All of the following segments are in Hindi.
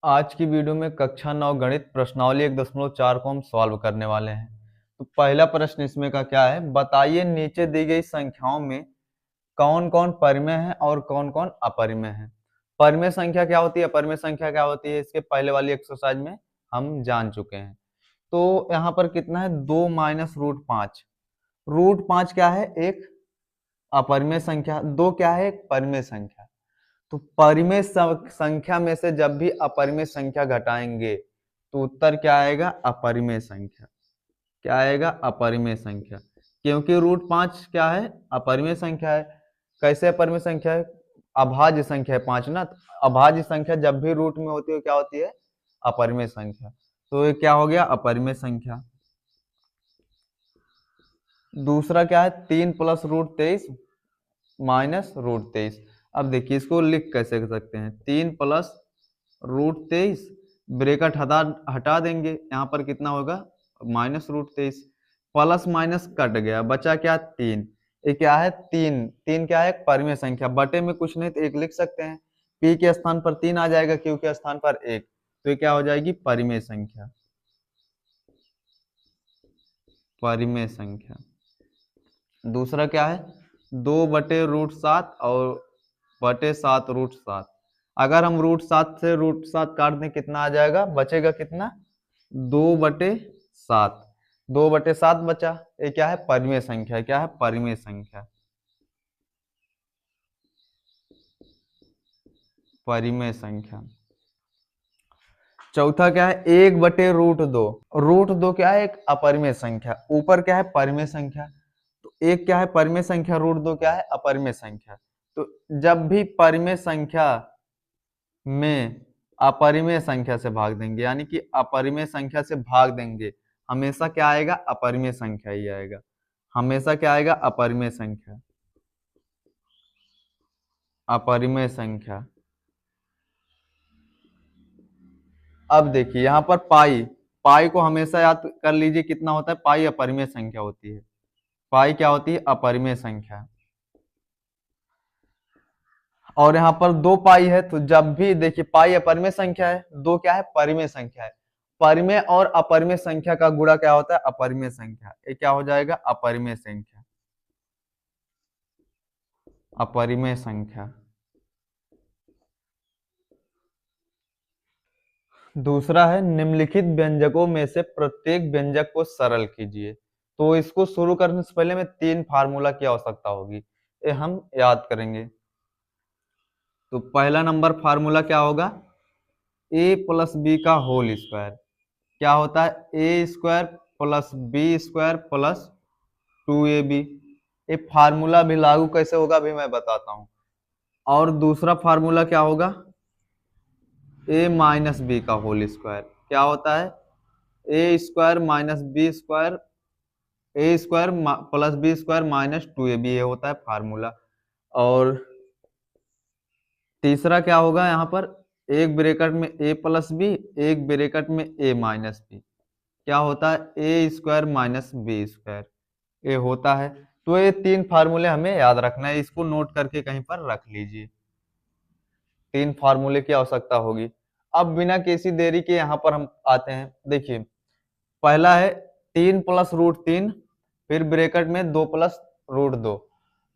आज की वीडियो में कक्षा 9 गणित प्रश्नावली 1.4 को हम सॉल्व करने वाले हैं। तो पहला प्रश्न इसमें का क्या है, बताइए नीचे दी गई संख्याओं में कौन कौन परिमेय है और कौन कौन अपरिमेय है। परिमेय संख्या क्या होती है, अपरिमेय संख्या क्या होती है, इसके पहले वाली एक्सरसाइज में हम जान चुके हैं। तो यहाँ पर कितना है, 2 माइनस रूट 5। रूट 5 क्या है, एक अपरिमेय संख्या, 2 क्या है, एक परिमेय संख्या। तो परिमेय संख्या में से जब भी अपरिमेय संख्या घटाएंगे तो उत्तर क्या आएगा, अपरिमेय संख्या। क्या आएगा, अपरिमेय संख्या, क्योंकि रूट 5 क्या है, अपरिमेय संख्या है। कैसे अपरिमेय संख्या है, अभाज्य संख्या है 5 ना। तो अभाज्य संख्या जब भी रूट में होती है क्या होती है, अपरिमेय संख्या। तो ये क्या हो गया, अपरिमेय संख्या। दूसरा क्या है, 3 प्लस रूट 23 माइनस रूट 23। अब देखिए इसको लिख कैसे सकते हैं, 3 प्लस रूट 23, ब्रेकेट हटा हटा देंगे, यहाँ पर कितना होगा, minus root 23। Plus minus cut गया, बचा क्या, 3। ये क्या है, 3। 3 क्या है, परिमेय संख्या। बटे में कुछ नहीं तो 1 लिख सकते हैं। पी के स्थान पर 3 आ जाएगा, क्यू के स्थान पर 1, तो ये क्या हो जाएगी, परिमेय संख्या। परिमेय संख्या। दूसरा क्या है, 2/√7 और बटे 7√7। अगर हम √7 से √7 काट दें कितना आ जाएगा, बचेगा कितना, 2/7। 2/7 बचा, ये क्या है, परिमेय संख्या। क्या है, परिमेय संख्या। परिमेय संख्या। चौथा क्या है, 1/√2। √2 क्या है, एक अपरिमेय संख्या। ऊपर क्या है, परिमेय संख्या। तो एक क्या है, परिमेय संख्या, √2 क्या है, अपरिमेय संख्या। तो जब भी परिमेय संख्या में अपरिमेय संख्या से भाग देंगे, यानी कि अपरिमेय संख्या से भाग देंगे, हमेशा क्या आएगा, अपरिमेय संख्या ही आएगा। हमेशा क्या आएगा, अपरिमेय संख्या। अपरिमेय संख्या। अब देखिए यहाँ पर पाई, पाई को हमेशा याद कर लीजिए, कितना होता है, पाई अपरिमेय संख्या होती है। पाई क्या होती है, अपरिमेय संख्या। और यहाँ पर 2 पाई है, तो जब भी देखिए पाई अपरिमेय संख्या है, 2 क्या है, परिमेय संख्या है। परिमेय और अपरिमेय संख्या का गुणा क्या होता है, अपरिमेय संख्या। ये क्या हो जाएगा, अपरिमेय संख्या। अपरिमेय संख्या। दूसरा है, निम्नलिखित व्यंजकों में से प्रत्येक व्यंजक को सरल कीजिए। तो इसको शुरू करने से पहले में 3 फार्मूला की आवश्यकता होगी, ये हम याद करेंगे। तो पहला नंबर फार्मूला क्या होगा, a प्लस बी का होल स्क्वायर। क्या होता है, a square plus b square plus 2ab। ये फार्मूला भी लागू कैसे होगा अभी मैं बताता हूँ। और दूसरा फार्मूला क्या होगा, ए माइनस बी का होल स्क्वायर। क्या होता है, a square minus B square, a square plus b square minus 2ab, ये होता है फार्मूला। और तीसरा क्या होगा, यहाँ पर एक ब्रैकेट में ए प्लस बी, एक ब्रैकेट में ए माइनस बी। क्या होता है, a square minus B square, ये होता है। तो ये 3 फार्मूले हमें याद रखना है, इसको नोट करके कहीं पर रख लीजिए। 3 फार्मूले की आवश्यकता होगी। अब बिना किसी देरी के यहाँ पर हम आते हैं। देखिए पहला है 3 प्लस √3, फिर ब्रैकेट में 2 प्लस √2।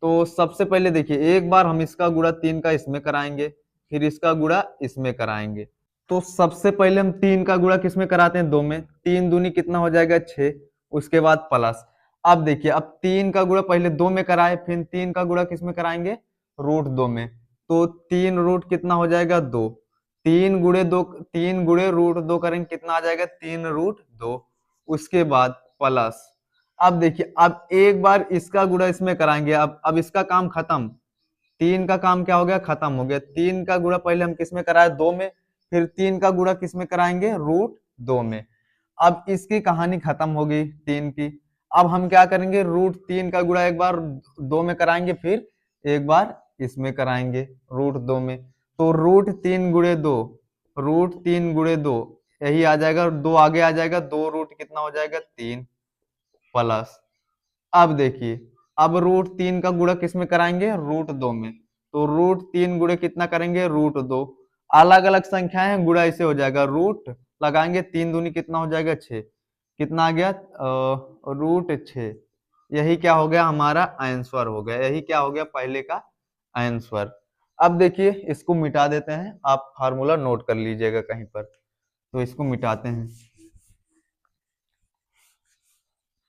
तो सबसे पहले देखिए एक बार हम इसका गुणा 3 का इसमें कराएंगे, फिर इसका गुणा इसमें कराएंगे। तो सबसे पहले हम 3 का गुणा किसमें कराते हैं, 2 में। 3 दूनी कितना हो जाएगा, 6। उसके बाद प्लस। अब देखिए, अब 3 का गुणा पहले 2 में कराए, फिर 3 का गुणा किसमें कराएंगे, √2 में। तो 3 रूट कितना हो जाएगा, 2। 3 गुणे 2, 3 गुणे √2 करेंगे, कितना आ जाएगा, 3√2। उसके बाद प्लस। अब देखिए, अब एक बार इसका गुणा इसमें कराएंगे, अब इसका काम खत्म। 3 का काम क्या हो गया, खत्म हो गया। 3 का गुणा पहले हम किसमें कराए, 2 में, फिर 3 का गुणा किसमें कराएंगे, √2 में। अब इसकी कहानी खत्म हो गई 3 की। अब हम क्या करेंगे, √3 का गुणा एक बार 2 में कराएंगे, फिर एक बार इसमें कराएंगे √2 में। तो √3 गुणे 2, √3 गुणे 2, यही आ जाएगा, 2 आगे आ जाएगा, 2 रूट कितना हो जाएगा, 3 प्लस। अब देखिए, अब √3 का गुणा किस में कराएंगे, √2 में। तो √3 गुणे कितना करेंगे, √2। अलग अलग संख्याएं हैं, गुणा ऐसे हो जाएगा, रूट लगाएंगे 3 दूनी कितना हो जाएगा 6, कितना आ गया √6। यही क्या हो गया हमारा आंसर हो गया, यही क्या हो गया पहले का आंसर। अब देखिए इसको मिटा देते हैं, आप फार्मूला नोट कर लीजिएगा कहीं पर, तो इसको मिटाते हैं।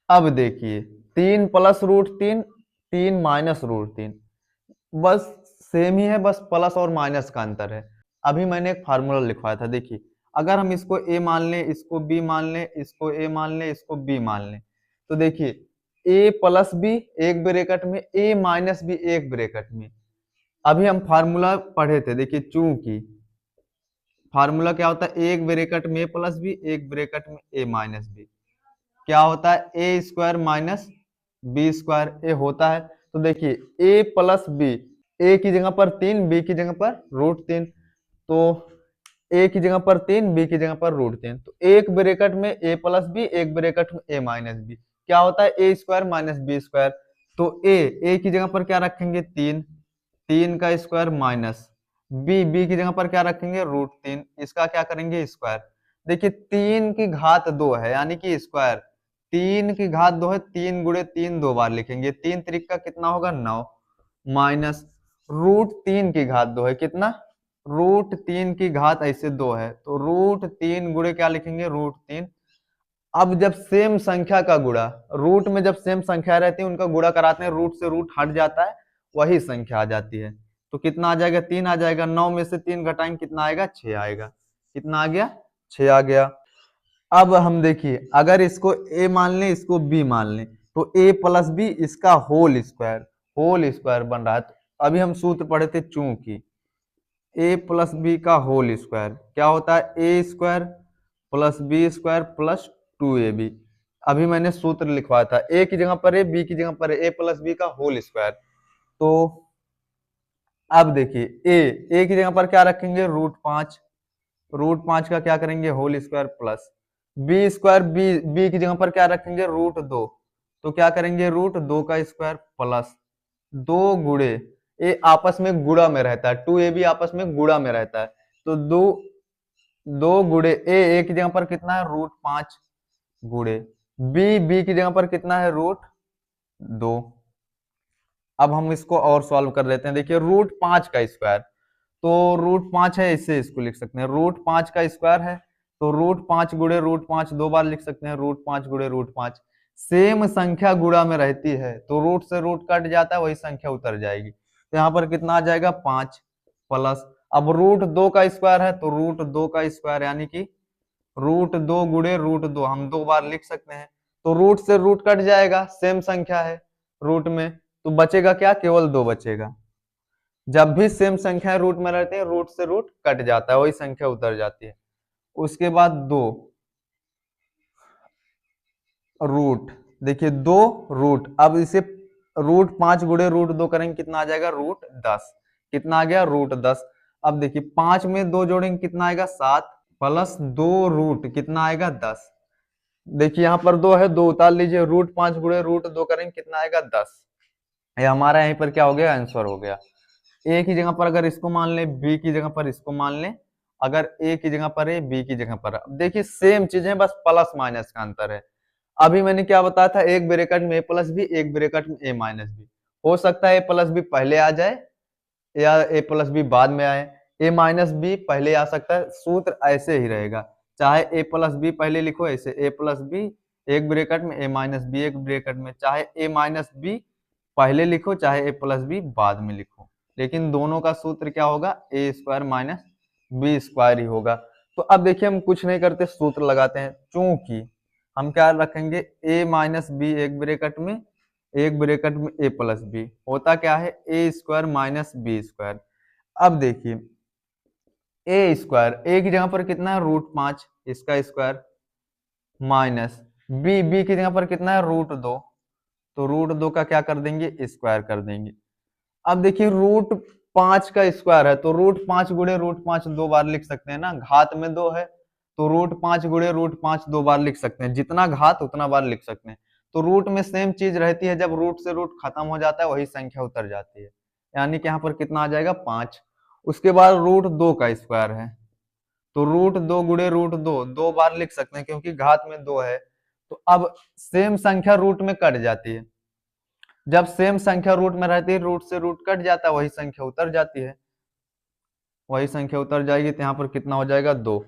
अब देखिए 3 + √3, 3 - √3, बस सेम ही है, बस प्लस और माइनस का अंतर है। अभी मैंने एक फार्मूला लिखवाया था, देखिए अगर हम इसको a मान लें, इसको b मान लें, इसको a मान लें, इसको b मान लें, तो देखिए a + b एक ब्रैकेट में, a - b एक ब्रैकेट में। अभी हम फार्मूला पढ़े थे, देखिए चूंकि फार्मूला क्या होता है, एक ब्रैकेट में a + b, एक ब्रैकेट में a - b, क्या होता है a² - b² ये होता है। तो देखिए a + b, a की जगह पर 3, b की जगह पर √3, तो a की जगह पर 3, b की जगह पर √3, तो एक ब्रैकेट में a + b, एक ब्रैकेट में a - b, क्या होता है a² - b²। तो a की जगह पर क्या रखेंगे 3, 3 का स्क्वायर माइनस b की जगह पर क्या रखेंगे √3, इसका क्या करेंगे स्क्वायर। देखिए 3 की घात 2 है यानी कि स्क्वायर, 3 की घात 2 है, 3 गुणे 3 दो बार लिखेंगे, 3 त्रिक का कितना होगा 9, माइनस √3 की घात 2 है, कितना √3 की घात ऐसे 2 है, तो √3 गुणे क्या लिखेंगे √3। अब जब सेम संख्या का गुणा, रूट में जब सेम संख्या रहती है उनका गुणा कराते हैं, रूट से रूट हट जाता है, वही संख्या आ जाती है, तो कितना आ जाएगा 3 आ जाएगा, 9 में से 3 घटाएंगे कितना आएगा 6 आएगा, कितना आ गया 6 आ गया। अब हम देखिए अगर इसको a मान लें, इसको b मान लें, तो a + b इसका होल स्क्वायर बन रहा है। तो अभी हम सूत्र पढ़े थे, चूंकि a + b का होल स्क्वायर क्या होता है a² + b² + 2ab। अभी मैंने सूत्र लिखवाया था, a की जगह पर a, b की जगह पर a + b का होल स्क्वायर। तो अब देखिए a की जगह पर क्या रखेंगे √5, √5 का क्या करेंगे होल स्क्वायर प्लस b² की जगह पर क्या रखेंगे √2, तो क्या करेंगे √2 का स्क्वायर प्लस 2 गुणे, ये आपस में गुणा में रहता है, 2ab आपस में गुणा में रहता है, तो 2 गुणे a की जगह पर कितना है √5 गुणे b की जगह पर कितना है √2। अब हम इसको और सॉल्व कर लेते हैं, देखिए √5 का स्क्वायर, तो √5 है, इससे इसको लिख सकते हैं, √5 का स्क्वायर है, तो √5 गुणे √5 दो बार लिख सकते हैं, √5 गुणे √5। सेम संख्या गुणा में रहती है तो रूट से रूट कट जाता है, वही संख्या उतर जाएगी, तो यहाँ पर कितना आ जाएगा 5 प्लस, अब √2 का स्क्वायर है, तो √2 का स्क्वायर यानी कि √2 गुणे √2 हम दो बार लिख सकते हैं, तो रूट से रूट कट जाएगा, सेम संख्या है रूट में, तो बचेगा क्या केवल 2 बचेगा। जब भी सेम संख्या रूट में रहती है रूट से रूट कट जाता है, वही संख्या उतर जाती है। उसके बाद 2 रूट, देखिए 2 रूट, अब इसे √5 गुणे √2 करेंगे कितना आ जाएगा √10, कितना आ गया √10। अब देखिए 5 में 2 जोड़ेंगे कितना आएगा 7 प्लस 2 रूट कितना आएगा 10। देखिए यहाँ पर 2 है, 2 उतार लीजिए, √5 गुणे √2 करेंगे कितना आएगा 10। ये हमारा यहीं पर क्या हो गया आंसर हो गया। ए की जगह पर अगर इसको मान लें, बी की जगह पर इसको मान लें, अगर ए की जगह पर ए, बी की जगह पर, अब देखिए सेम चीजें, बस प्लस माइनस का अंतर है। अभी मैंने क्या बताया था, एक ब्रैकेट में a + b, एक ब्रैकेट में a - b, हो सकता है a + b पहले आ जाए या a + b बाद में आए, a - b पहले आ सकता है, सूत्र ऐसे ही रहेगा, चाहे a + b पहले लिखो, ऐसे a + b एक ब्रैकेट में, a - b एक ब्रैकेट में, चाहे a - b पहले लिखो, चाहे a + b बाद में लिखो, लेकिन दोनों का सूत्र क्या होगा a² - b² ही होगा। तो अब देखिए हम कुछ नहीं करते, सूत्र लगाते हैं, चूंकि हम क्या रखेंगे a - b एक ब्रैकेट में, एक ब्रैकेट में a + b, होता क्या है a² - b²। अब देखिए a की जगह पर कितना है √5 इसका स्क्वायर, माइनस b की जगह पर कितना है √2, तो √2 का क्या कर देंगे स्क्वायर कर देंगे। अब देखिए √5 का स्क्वायर है, तो √5 गुणे √5 दो बार लिख सकते हैं ना, घात में 2 है, तो √5 गुणे √5 दो बार लिख सकते हैं, जितना घात उतना बार लिख सकते हैं। तो रूट में सेम चीज रहती है, जब रूट से रूट खत्म हो जाता है वही संख्या उतर जाती है, यानी कि यहाँ पर कितना आ जाएगा 5। उसके बाद √2 का स्क्वायर है, तो √2 गुणे √2 दो बार लिख सकते हैं क्योंकि घात में 2 है। तो अब सेम संख्या रूट में कट जाती है, जब सेम संख्या रूट में रहती है रूट से रूट कट जाता है, वही संख्या उतर जाती है, वही संख्या उतर जाएगी। तो यहाँ पर कितना हो जाएगा 2,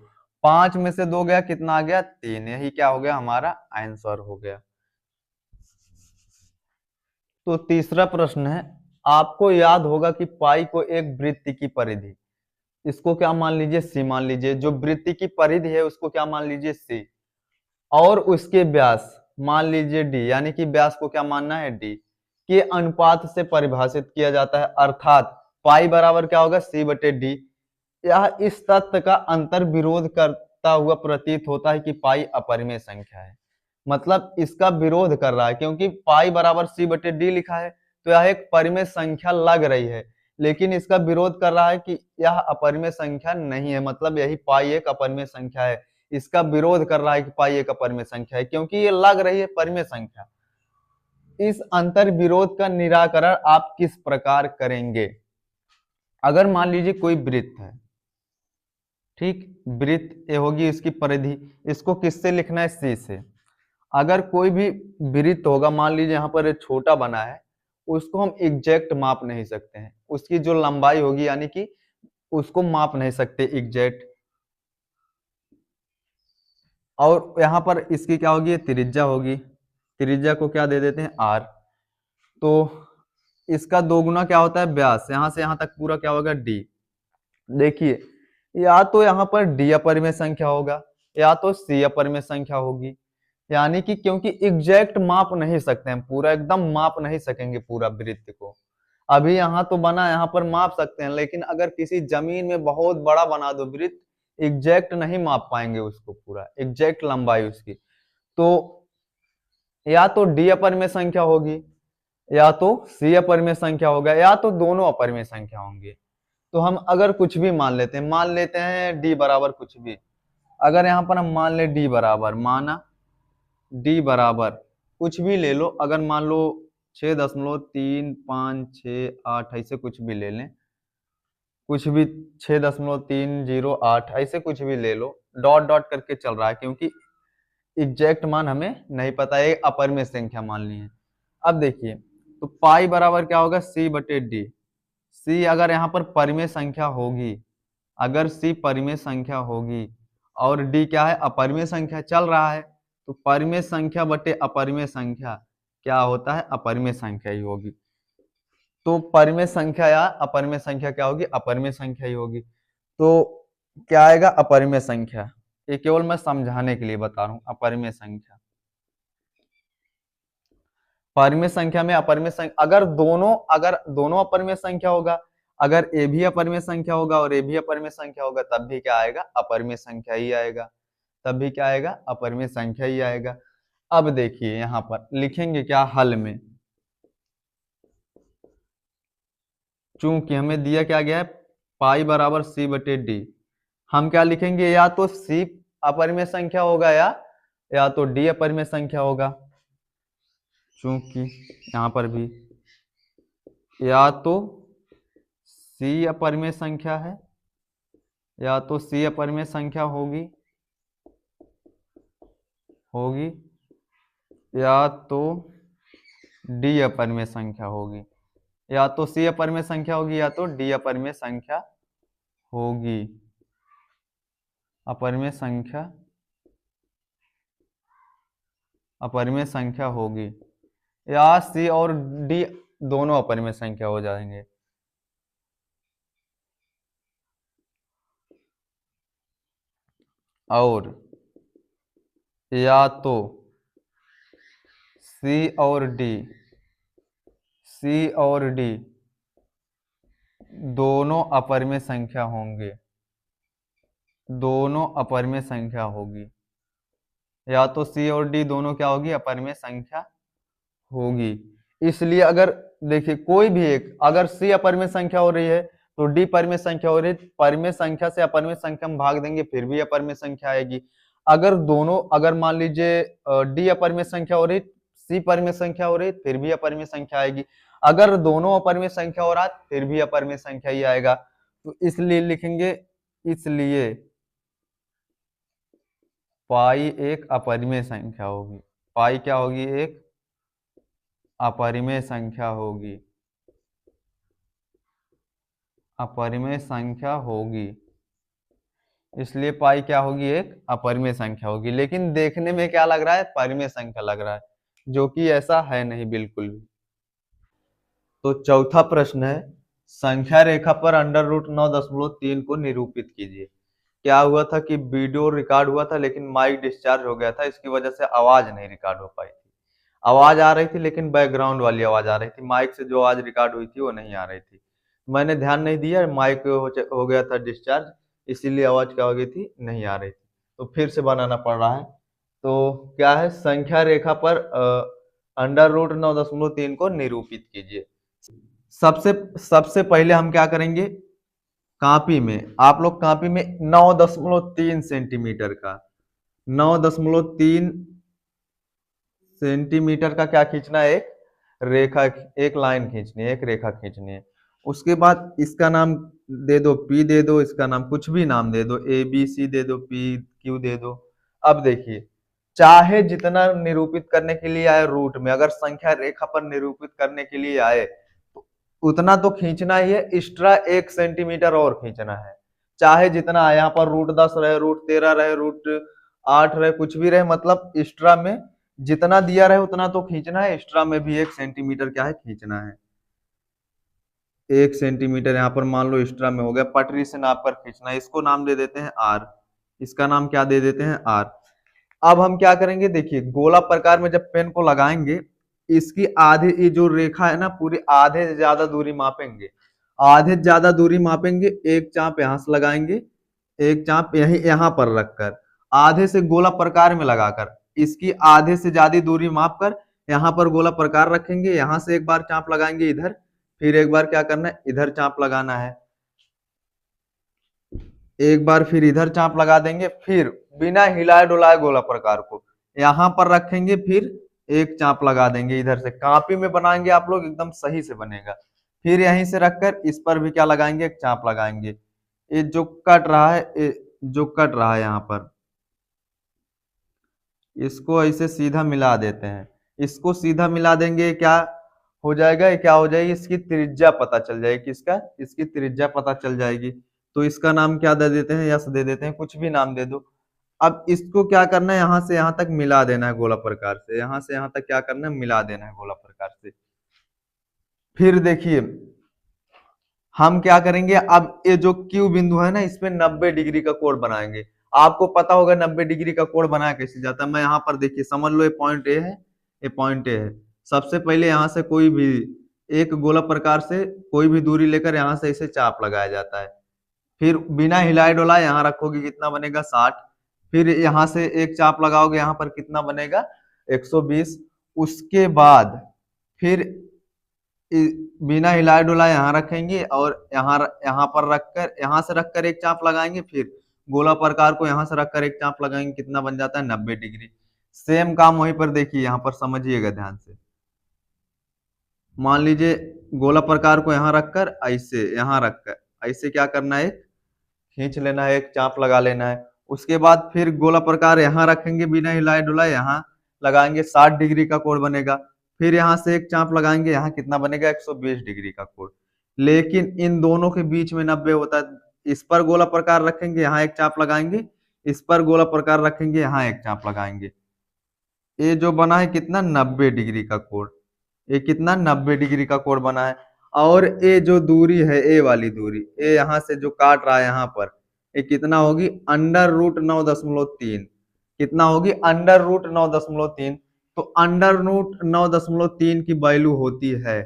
5 में से 2 गया, कितना आ गया 3, यही क्या हो गया हमारा आंसर हो गया। तो तीसरा प्रश्न है, आपको याद होगा कि पाई को एक वृत्त की परिधि, इसको क्या मान लीजिए सी मान लीजिए, जो वृत्त की परिधि है उसको क्या मान लीजिए सी, और उसके व्यास मान लीजिए डी, यानी कि व्यास को क्या मानना है डी, के अनुपात से परिभाषित किया जाता है, अर्थात पाई बराबर क्या होगा सी बटे डी। यह इस तथ्य का अंतर विरोध करता हुआ प्रतीत होता है कि पाई अपरिमेय संख्या है, मतलब इसका विरोध कर रहा है, क्योंकि पाई बराबर सी बटे डी लिखा है तो यह एक परिमेय संख्या लग रही है, लेकिन इसका विरोध कर रहा है कि यह अपरिमेय संख्या नहीं है, मतलब यही पाई एक अपरिमेय संख्या है। इसका विरोध कर रहा है कि पाई एक अपरिमेय संख्या है क्योंकि ये लग रही है परिमेय संख्या। इस अंतर विरोध का निराकरण आप किस प्रकार करेंगे? अगर मान लीजिए कोई वृत्त है, ठीक, वृत्त ये होगी इसकी परिधि, इसको किससे लिखना है सी से। अगर कोई भी वृत्त होगा, मान लीजिए यहाँ पर एक छोटा बना है, उसको हम एग्जैक्ट माप नहीं सकते हैं, उसकी जो लंबाई होगी यानी कि उसको माप नहीं सकते एग्जैक्ट, और यहाँ पर इसकी क्या होगी त्रिज्या होगी, त्रिज्या को क्या दे देते हैं आर। तो इसका दोगुना क्या होता है व्यास, यहाँ से यहाँ तक पूरा क्या होगा डी। देखिए या तो यहाँ पर डी अपरिमेय संख्या होगा या तो सी अपरिमेय संख्या होगी, यानी कि क्योंकि एग्जैक्ट माप नहीं सकते हैं, पूरा एकदम माप नहीं सकेंगे पूरा वृत्त को। अभी यहाँ तो बना, यहाँ पर माप सकते हैं, लेकिन अगर किसी जमीन में बहुत बड़ा बना दो वृत्त, एग्जैक्ट नहीं माप पाएंगे उसको, पूरा एग्जैक्ट लंबाई उसकी। तो या तो डी अपरिमेय संख्या होगी या तो सी अपरिमेय संख्या होगा या तो दोनों अपरिमेय संख्या होंगे। तो हम अगर कुछ भी मान लेते हैं डी बराबर कुछ भी, अगर यहाँ पर हम मान ले डी बराबर, माना डी बराबर कुछ भी ले लो, अगर मान लो 6.356 ऐसे कुछ भी ले लें, कुछ भी 6.308 ऐसे कुछ भी ले लो, डॉट डॉट करके चल रहा है क्योंकि एग्जैक्ट मान हमें नहीं पता है, अपरिमेय संख्या मान ली है। अब देखिए तो पाई बराबर क्या होगा सी बटे डी, सी अगर यहाँ पर परिमेय संख्या होगी, अगर सी परिमेय संख्या होगी और डी क्या है अपरिमेय संख्या चल रहा है, तो परिमेय संख्या बटे अपरिमेय संख्या क्या होता है अपरिमेय संख्या ही होगी। तो परिमेय संख्या या अपरिमेय संख्या क्या होगी अपरिमेय संख्या ही होगी। तो क्या आएगा अपरिमेय संख्या, ये केवल मैं समझाने के लिए बता रहा हूं, अपरिमेय संख्या। परिमेय संख्या में अपरिमेय संख्या, अगर दोनों अपरिमेय संख्या होगा, अगर ए भी अपरिमेय संख्या होगा और ए भी अपरिमेय संख्या होगा, तब भी क्या आएगा अपरिमेय संख्या ही आएगा, तब भी क्या आएगा अपरिमेय संख्या ही आएगा। अब देखिए यहाँ पर लिखेंगे क्या हल में, चूंकि हमें दिया क्या गया है पाई बराबर सी बटे डी, हम क्या लिखेंगे या तो सी अपरिमेय संख्या होगा या तो डी अपरिमेय संख्या होगा, चूंकि यहाँ पर भी या तो सी अपरिमेय संख्या है या तो सी अपरिमेय संख्या होगी या तो डी अपरिमेय संख्या होगी, या तो सी अपरिमेय संख्या होगी या तो डी अपरिमेय संख्या होगी, अपरिमेय संख्या होगी, या सी और डी दोनों अपरिमेय संख्या हो जाएंगे। और या तो सी और डी दोनों अपरिमेय संख्या होंगे, दोनों अपरिमेय संख्या होगी, या तो सी और डी दोनों क्या होगी अपरिमेय संख्या होगी। इसलिए अगर देखिए कोई भी एक, अगर सी अपरिमेय संख्या हो रही है तो डी परिमेय संख्या हो रही है, परिमेय संख्या से अपरिमेय संख्या में भाग देंगे फिर भी अपरिमेय संख्या आएगी। अगर मान लीजिए डी अपरिमेय संख्या हो रही, सी परिमेय संख्या हो रही, फिर भी अपरिमेय संख्या आएगी। अगर दोनों अपरिमेय संख्या हो रहा है फिर भी अपरिमेय संख्या ही आएगा। तो इसलिए लिखेंगे, इसलिए पाई एक अपरिमेय संख्या होगी। पाई क्या होगी? एक अपरिमेय संख्या होगी, अपरिमेय संख्या होगी। इसलिए पाई क्या होगी? एक अपरिमेय संख्या होगी। लेकिन देखने में क्या लग रहा है? परिमेय संख्या लग रहा है, जो कि ऐसा है नहीं बिल्कुल भी। तो चौथा प्रश्न है, संख्या रेखा पर √9.3 को निरूपित कीजिए। क्या हुआ था कि वीडियो रिकॉर्ड हुआ था लेकिन माइक डिस्चार्ज हो गया था, इसकी वजह से आवाज नहीं रिकॉर्ड हो पाई थी। आवाज आ रही थी लेकिन बैकग्राउंड वाली आवाज आ रही थी, माइक से जो आवाज रिकॉर्ड हुई थी वो नहीं आ रही थी। मैंने ध्यान नहीं दिया, माइक हो गया था डिस्चार्ज, इसीलिए आवाज क्या हो गई थी? नहीं आ रही थी। तो फिर से बनाना पड़ रहा है। तो क्या है? संख्या रेखा पर √9.3 को निरूपित कीजिए। सबसे सबसे पहले हम क्या करेंगे? कॉपी में, आप लोग कॉपी में 9.3 सेंटीमीटर का, 9.3 सेंटीमीटर का क्या खींचना है? एक रेखा, एक लाइन खींचनी है, एक रेखा खींचनी है। उसके बाद इसका नाम दे दो P, दे दो इसका नाम, कुछ भी नाम दे दो, ABC दे दो, PQ दे दो। अब देखिए, चाहे जितना निरूपित करने के लिए आए रूट में, अगर संख्या रेखा पर निरूपित करने के लिए आए तो उतना तो खींचना ही है, एक्स्ट्रा 1 सेंटीमीटर और खींचना है। चाहे जितना आए, यहाँ पर √10 रहे, √13 रहे, √8 रहे, कुछ भी रहे, मतलब एक्स्ट्रा में जितना दिया रहे उतना तो खींचना है, एक्स्ट्रा में भी 1 सेंटीमीटर क्या है? खींचना है। 1 सेंटीमीटर यहाँ पर मान लो एक्स्ट्रा में हो गया, पटरी से नाप कर खींचना है। इसको नाम दे देते हैं R, इसका नाम क्या दे देते हैं? R। अब हम क्या करेंगे? देखिए, गोला प्रकार में जब पेन को लगाएंगे, इसकी आधी, ये जो रेखा है ना, पूरी आधे से ज्यादा दूरी मापेंगे। आधे से ज्यादा दूरी मापेंगे, एक चाप यहां से लगाएंगे, एक चाप यही यहाँ पर रखकर, आधे से गोला प्रकार में लगाकर, इसकी आधे से ज्यादा दूरी माप कर यहाँ पर गोला प्रकार रखेंगे। यहाँ से एक बार चाप लगाएंगे इधर, फिर एक बार क्या करना है? इधर चाप लगाना है, एक बार फिर इधर चाप लगा देंगे, फिर बिना हिलाए डुलाए गोला प्रकार को यहाँ पर रखेंगे, फिर एक चाप लगा देंगे इधर से। कॉपी में बनाएंगे आप लोग, एकदम सही से बनेगा। फिर यहीं से रखकर इस पर भी क्या लगाएंगे? एक चाप लगाएंगे। ये जो कट रहा है, जो कट रहा है यहाँ पर, इसको ऐसे सीधा मिला देते हैं। इसको सीधा मिला देंगे, क्या हो जाएगा? क्या हो जाएगी? इसकी त्रिज्या पता चल जाएगी। किसका? इसकी त्रिज्या पता चल जाएगी। तो इसका नाम क्या दे देते हैं? यस दे देते हैं, कुछ भी नाम दे दो। अब इसको क्या करना है? यहाँ से यहाँ तक मिला देना है गोला प्रकार से, यहाँ से यहाँ तक क्या करना है? मिला देना है गोला प्रकार से। फिर देखिए, हम क्या करेंगे? अब ये जो Q बिंदु है ना, इसमें 90 डिग्री का कोण बनाएंगे। आपको पता होगा 90 डिग्री का कोण बनाया कैसे जाता है। मैं यहाँ पर देखिए, समझ लो, ये पॉइंट ए है, ये पॉइंट ए है। सबसे पहले यहाँ से कोई भी एक गोला प्रकार से कोई भी दूरी लेकर यहाँ से इसे चाप लगाया जाता है। फिर बिना हिलाए डुलाए यहाँ रखोगे, कितना बनेगा? 60। फिर यहाँ से एक चाप लगाओगे, यहाँ पर कितना बनेगा? 120। उसके बाद फिर बिना हिलाए डुलाए यहाँ रखेंगे, और यहाँ पर रखकर, यहाँ से रखकर एक चाप लगाएंगे, फिर गोला प्रकार को यहाँ से रखकर एक चाप लगाएंगे, कितना बन जाता है? 90 डिग्री। सेम काम वहीं पर देखिए, यहाँ पर समझिएगा ध्यान से। मान लीजिए गोला प्रकार को यहाँ रखकर, ऐसे यहाँ रखकर ऐसे क्या करना है? खींच लेना है, एक चाप लगा लेना है। उसके बाद फिर गोला प्रकार यहाँ रखेंगे, बिना हिलाए डुलाए यहाँ लगाएंगे, 60 डिग्री का कोण बनेगा। फिर यहाँ से एक चाप लगाएंगे, यहाँ कितना बनेगा? 120 डिग्री का कोण। लेकिन इन दोनों के बीच में 90 होता है। इस पर गोला प्रकार रखेंगे, यहाँ एक चाप लगाएंगे, इस पर गोला प्रकार रखेंगे, यहाँ एक चाप लगाएंगे। ये जो बना है कितना? 90 डिग्री का कोण। ये कितना? 90 डिग्री का कोण बना है। और ये जो दूरी है, ए वाली दूरी, ये यहाँ से जो काट रहा है यहाँ पर, ये कितना होगी? √9.3। कितना होगी? √9.3। तो √9.3 की वैल्यू होती है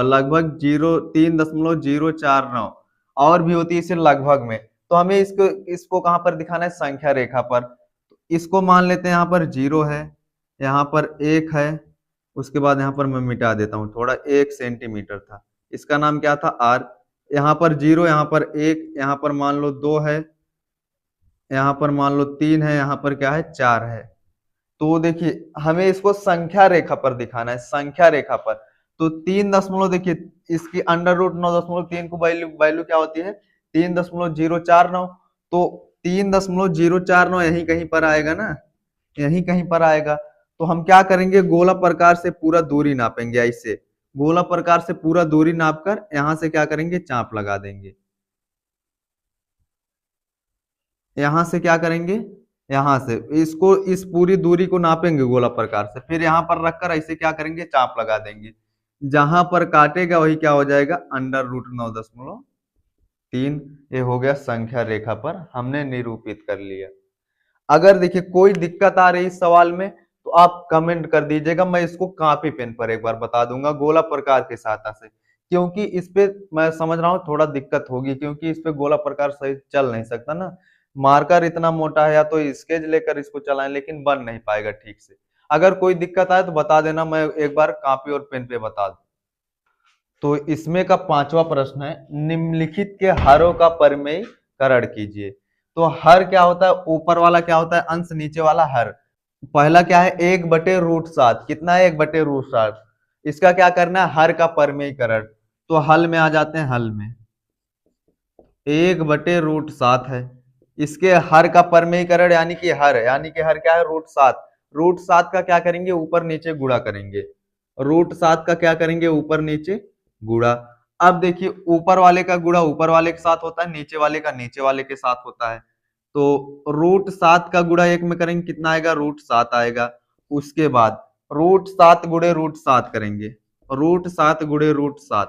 लगभग 3.049, और भी होती है इसे लगभग में। तो हमें इसको कहाँ पर दिखाना है? संख्या रेखा पर। तो इसको मान लेते हैं यहाँ पर 0 है, यहाँ पर 1 है, उसके बाद यहाँ पर मैं मिटा देता हूँ थोड़ा, 1 सेंटीमीटर था, इसका नाम क्या था? R। यहाँ पर 0, यहाँ पर 1, यहाँ पर मान लो 2 है, यहाँ पर मान लो 3 है, यहाँ पर क्या है? 4 है। तो देखिए, हमें इसको संख्या रेखा पर दिखाना है, संख्या रेखा पर। तो 3 दशमलव, देखिए इसकी √9.3 को वैल्यू क्या होती है? 3.049, तो 3.049 यहीं कहीं पर आएगा ना, यहीं कहीं पर आएगा। तो हम क्या करेंगे, गोला प्रकार से पूरा दूरी नापेंगे, ऐसे गोला प्रकार से पूरा दूरी नाप कर यहां से क्या करेंगे, चाप लगा देंगे। यहां से क्या करेंगे, यहां से इसको, इस पूरी दूरी को नापेंगे गोला प्रकार से, फिर यहां पर रखकर ऐसे क्या करेंगे, चाप लगा देंगे। जहां पर काटेगा वही क्या हो जाएगा, √9.3। ये हो गया संख्या रेखा पर हमने निरूपित कर लिया। अगर देखिए कोई दिक्कत आ रही इस सवाल में तो आप कमेंट कर दीजिएगा, मैं इसको कॉपी पेन पर एक बार बता दूंगा गोला प्रकार की सहायता से, क्योंकि इस पे मैं समझ रहा हूँ थोड़ा दिक्कत होगी, क्योंकि इस पे गोला प्रकार सही चल नहीं सकता ना, मार्कर इतना मोटा है, या तो स्केच लेकर इसको चलाएं लेकिन बन नहीं पाएगा ठीक से। अगर कोई दिक्कत आए तो बता देना, मैं एक बार कॉपी और पेन पे बता दूं। तो इसमें का 5वां प्रश्न है, निम्नलिखित के हरों का परिमेयकरण कीजिए। तो हर क्या होता है, ऊपर वाला क्या होता है अंश, नीचे वाला हर। पहला क्या है, 1/√7, कितना है 1/√7, इसका क्या करना है, हर का परिमेयकरण। तो हल में आ जाते हैं, हल में 1/√7 है, इसके हर का परिमेयकरण यानी कि हर क्या है, √7। √7 का क्या करेंगे, ऊपर नीचे गुणा करेंगे, √7 का क्या करेंगे, ऊपर नीचे गुणा। अब देखिए ऊपर वाले का गुणा ऊपर वाले के साथ होता है, नीचे वाले का नीचे वाले के साथ होता है। तो √7 का गुणा 1 में करेंगे, कितना आएगा, √7 आएगा। उसके बाद √7 गुणे √7 करेंगे, √7 गुणे √7।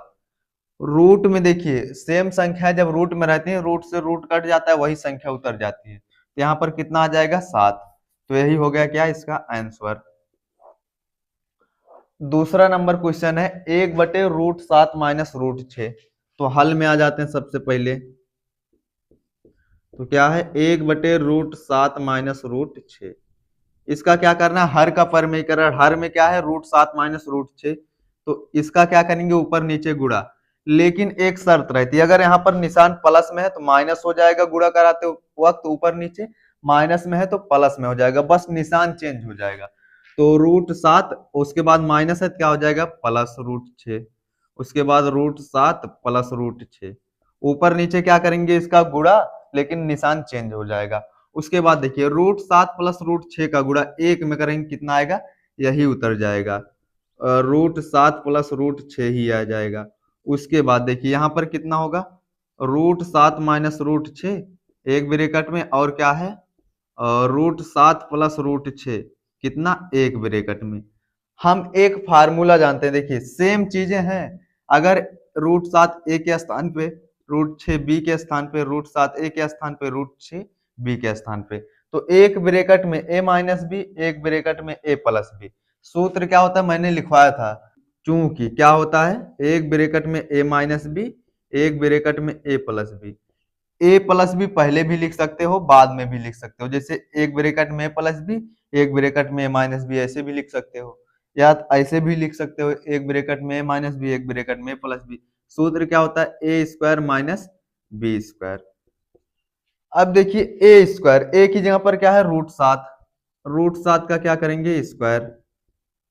रूट में देखिए सेम संख्या जब रूट में रहती है, रूट से रूट कट जाता है, वही संख्या उतर जाती है, तो यहाँ पर कितना आ जाएगा, 7। तो यही हो गया क्या, इसका आंसर। दूसरा नंबर क्वेश्चन है, 1/√7 माइनस √6। तो हल में आ जाते हैं सबसे पहले। तो क्या है, 1/√7 माइनस √6, इसका क्या करना है, हर का परिमेयकरण। हर में क्या है, √7 माइनस √6, तो इसका क्या करेंगे, ऊपर नीचे गुणा। लेकिन एक शर्त रहती है, अगर यहाँ पर निशान प्लस में है तो माइनस हो जाएगा, गुणा कराते वक्त ऊपर नीचे, माइनस में है तो प्लस में हो जाएगा, बस निशान चेंज हो जाएगा। तो √7, उसके बाद माइनस है तो क्या हो जाएगा, प्लस √6, उसके बाद √7 प्लस √6, ऊपर नीचे क्या करेंगे, इसका गुणा, लेकिन निशान चेंज हो जाएगा। उसके बाद देखिए √7 प्लस √6 का गुणा 1 में करेंगे, कितना आएगा, यही उतर जाएगा, √7 प्लस √6 ही आ जाएगा। उसके बाद देखिए यहाँ पर कितना होगा, √7 माइनस √6, एक ब्रैकेट में, और क्या है, √7 प्लस √6, कितना, एक ब्रैकेट में। हम एक फार्मूला जानते हैं, देखिए सेम चीजें हैं, अगर √7 ए के स्थान पे, √6 बी के स्थान पे, √7 ए के स्थान पे, √6 बी के स्थान पे, तो एक ब्रैकेट में a माइनस बी, एक ब्रैकेट में a प्लस बी। सूत्र क्या होता है, मैंने लिखवाया था, चूंकि क्या होता है, एक ब्रैकेट में a माइनस बी, एक ब्रैकेट में a plus B. A plus B पहले भी लिख सकते हो, बाद में भी लिख सकते हो, जैसे एक ब्रैकेट में a प्लस बी, एक ब्रैकेट में a माइनस बी, ऐसे भी लिख सकते हो, या ऐसे भी लिख सकते हो, एक ब्रैकेट में a माइनस बी, एक ब्रैकेट में a प्लस बी। सूत्र क्या होता है, a square minus B square. अब देखिए ए स्क्वायर, ए की जगह पर क्या है, √7, √7 का क्या करेंगे, square,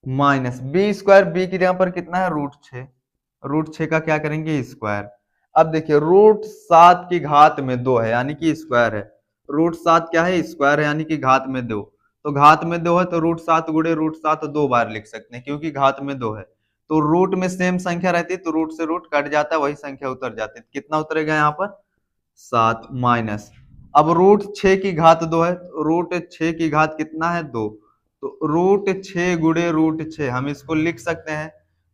minus B square, B की जगह पर कितना है, √6, √6 का क्या करेंगे, स्क्वायर। अब देखिए √7 की घात में 2 है, यानी कि स्क्वायर है, √7 क्या है, स्क्वायर है, यानी कि घात में 2, तो घात में 2 है तो √7 गुणे √7 2 बार लिख सकते हैं, क्योंकि घात में 2 है। तो रूट में सेम संख्या रहती है तो रूट से रूट कट जाता है, वही संख्या उतर जाती है, कितना उतरेगा यहाँ पर, 7, माइनस, अब √6 की घात 2 है, √6 की घात कितना है, 2, तो √6 गुणे √6 हम इसको लिख सकते हैं।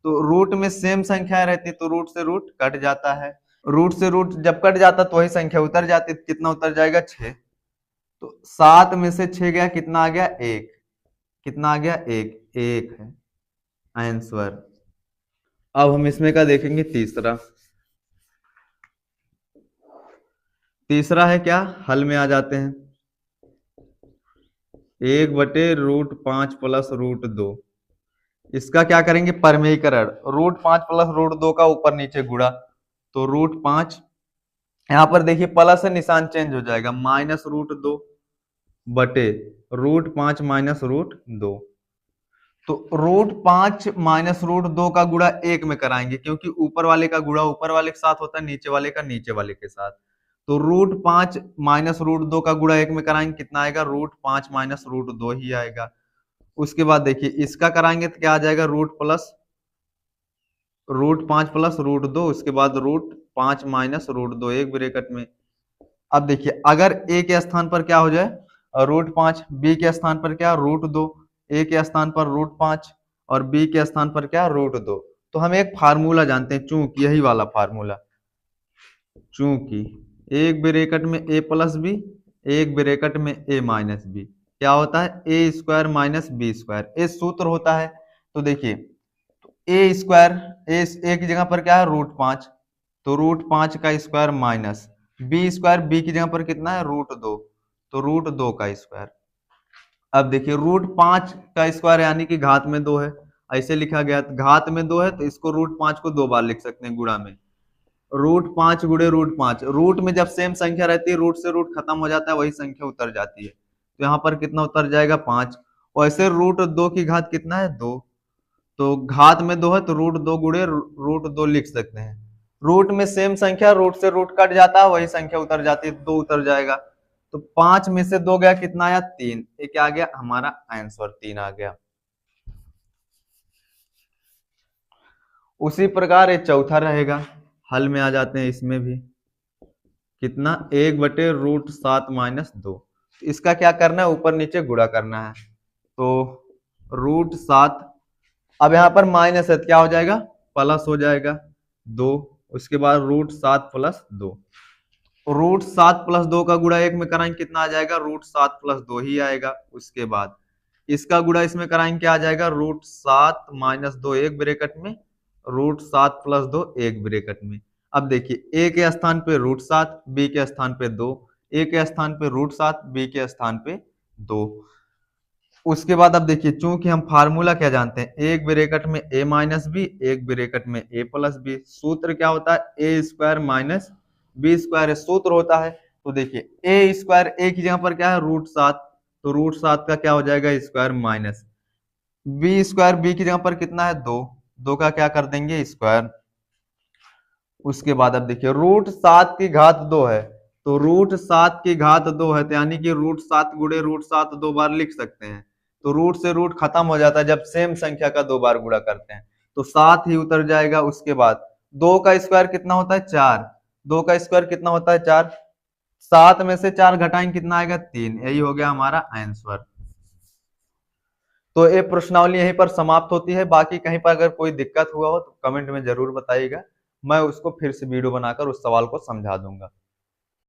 तो रूट में सेम संख्या रहती है तो रूट से रूट कट जाता है, रूट से रूट जब कट जाता तो वही संख्या उतर जाती, कितना उतर जाएगा, 6। तो 7 में से 6 गया, कितना आ गया, 1, कितना आ गया, 1, 1 है आंसर। अब हम इसमें का देखेंगे तीसरा। तीसरा है क्या, हल में आ जाते हैं, 1/√5 प्लस √2, इसका क्या करेंगे, परिमेयकरण, √5 प्लस √2 का ऊपर नीचे गुणा, तो √5, यहाँ पर देखिए प्लस है, निशान चेंज हो जाएगा, माइनस √2 बटे √5 माइनस √2। तो √5 माइनस √2 का गुणा 1 में कराएंगे, क्योंकि ऊपर वाले का गुणा ऊपर वाले के साथ होता है, नीचे वाले का नीचे वाले के साथ। तो √5 माइनस √2 का गुणा 1 में कराएंगे कितना आएगा, √5 माइनस √2 ही आएगा। उसके बाद देखिए इसका कराएंगे तो क्या आ जाएगा, √5 प्लस √2, उसके बाद √5 माइनस √2 एक ब्रैकेट में। अब देखिए अगर a के स्थान पर क्या हो जाए, √5, b के स्थान पर क्या, √2, a के स्थान पर √5 और b के स्थान पर क्या, √2। तो हम एक फार्मूला जानते हैं, चूंकि यही वाला फार्मूला, चूंकि एक ब्रैकेट में a प्लस बी, एक ब्रैकेट में a माइनस बी, क्या होता है, a square minus B square, ये सूत्र होता है। तो देखिए ए स्क्वायर, ए की जगह पर क्या है, √5, तो √5 का square minus B square, B की जगह पर कितना है, √2, तो √2 का स्क्वायर। अब देखिए √5 का स्क्वायर यानी कि घात में 2 है, ऐसे लिखा गया, घात में 2 है तो इसको √5 को 2 बार लिख सकते हैं गुणा में, √5 गुणे √5, रूट में जब सेम संख्या रहती है रूट से रूट खत्म हो जाता है, वही संख्या उतर जाती है, तो यहाँ पर कितना उतर जाएगा, 5। वैसे √2 की घात कितना है, 2, तो घात में 2 है तो √2 गुणे √2 लिख सकते हैं। रूट में सेम संख्या रूट से रूट कट जाता है, वही संख्या उतर जाती है, 2 उतर जाएगा। तो 5 में से 2 गया, कितना आया, 3, ये क्या आ गया, हमारा आंसर 3 आ गया। उसी प्रकार ये चौथा रहेगा, हल में आ जाते हैं इसमें भी, कितना, 1/√7 माइनस 2, इसका क्या करना है, ऊपर नीचे गुणा करना है, तो √7, अब यहाँ पर माइनस है, क्या हो जाएगा, प्लस हो जाएगा 2, उसके बाद √7 प्लस 2, √7 प्लस 2 का गुणा 1 में कराएंगे कितना आ जाएगा, √7 प्लस 2 ही आएगा। उसके बाद इसका गुणा इसमें कराएंगे क्या आ जाएगा, √7 माइनस 2 एक ब्रैकेट में, √7 प्लस 2 एक ब्रैकेट में। अब देखिए a के स्थान पे √7, b के स्थान पे 2, a के स्थान पे √7, b के स्थान पे 2। उसके बाद अब देखिए चूंकि हम फार्मूला क्या जानते हैं, एक ब्रैकेट में a माइनस बी, एक ब्रैकेट में a प्लस बी, सूत्र क्या होता है, a square minus B square सूत्र होता है। तो देखिए a स्क्वायर, a की जगह पर क्या है, √7, तो √7 का क्या हो जाएगा, square minus B square, B की जगह पर कितना है, 2, 2 का क्या कर देंगे, स्क्वायर। उसके बाद अब देखिए √7 की घात 2 है, तो √7 की घात 2 है, तो यानी कि √7 गुणे √7 2 बार लिख सकते हैं, तो रूट से रूट खत्म हो जाता है जब सेम संख्या का 2 बार गुणा करते हैं, तो 7 ही उतर जाएगा। उसके बाद 2 का स्क्वायर कितना होता है, 4, 2 का स्क्वायर कितना होता है, 4, 7 में से 4 घटाएंगे कितना आएगा, 3, यही हो गया हमारा आंसर। तो ये प्रश्नावली यहीं पर समाप्त होती है, बाकी कहीं पर अगर कोई दिक्कत हुआ हो तो कमेंट में जरूर बताइएगा, मैं उसको फिर से वीडियो बनाकर उस सवाल को समझा दूंगा।